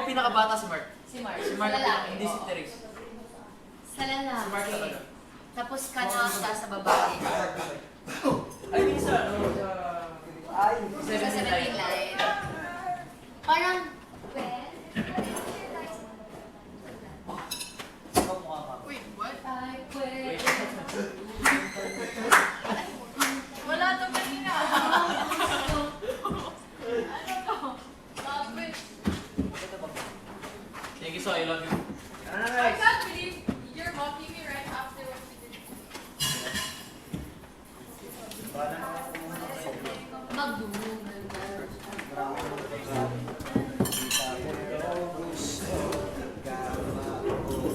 pinakabata si Mark. Si Mark. Si Mark Sa lalaki. hindi si Therese. Sa lalaki. Si Mark talaga. Tapos kanaka sa babae. Ay, minsan, ano, Sa 17 line. Parang, Wait, what? ay, pwede. Wala to kanina. Ano to? Lapit. Thank you, so I love you. I can't believe you're mocking me right after what you did. Magdulong.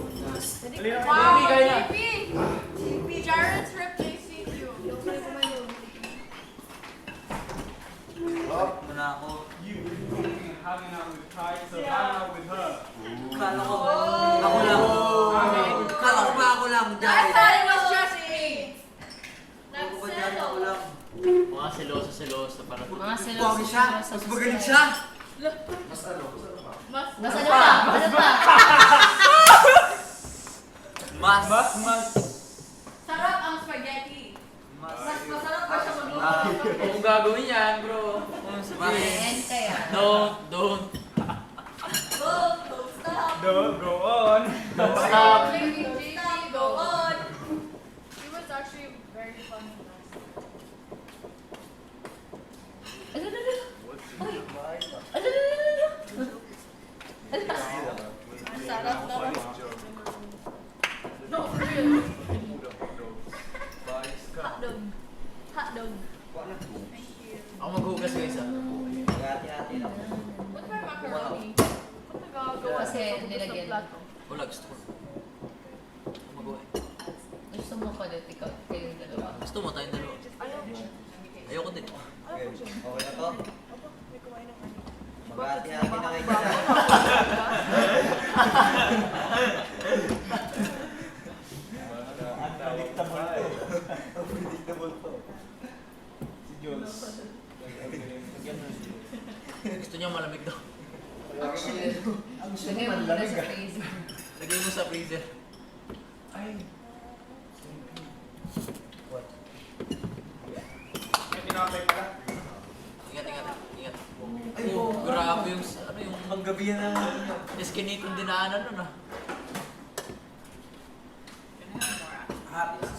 Wow, Baby, kaya na. JP! Jared's replacing you. Muna ako. Hanging out with Kai, so hang out with her. Kala ko, ako lang. Kala ko ba ako lang, I Jai? thought it was just me. Ako ba Jai, ako lang. Mga seloso para Mga seloso. Pogi siya, mas magaling siya. Mas Mas ano pa? Ano pa? Mas. sarap ang spaghetti. Mas masarap pa siya magluto. Kung gagawin yan, bro. Ayan kaya. Don't. Don't stop. Don't go on. Don't stop. JP, go on. He was actually very funny last time. Ano? Ang sarap naman. No, for real. Hotdog. Hotdog. Thank you. Ako maghugas guys ah. What's my macaroni? What the gagawin? Kasi nilagyan. Wala, gusto ko. Ako mag-uwi. Gusto mo pa ulit ikaw, kayong dalawa. Gusto mo tayong dalawa. Ayoko din. Okay na to? Maghati-hati na kayo dyan. Unpredictable to. Unpredictable to. Si Jules. Gusto niya malamig daw. Actually, lagay mo muna sa freezer. Lagay mo sa freezer. Ay. What? May tinapay pala. Ingat. Oh, grabe yung, ano yung Panggabi yan ang... eskinate yung dinaanan nun ah.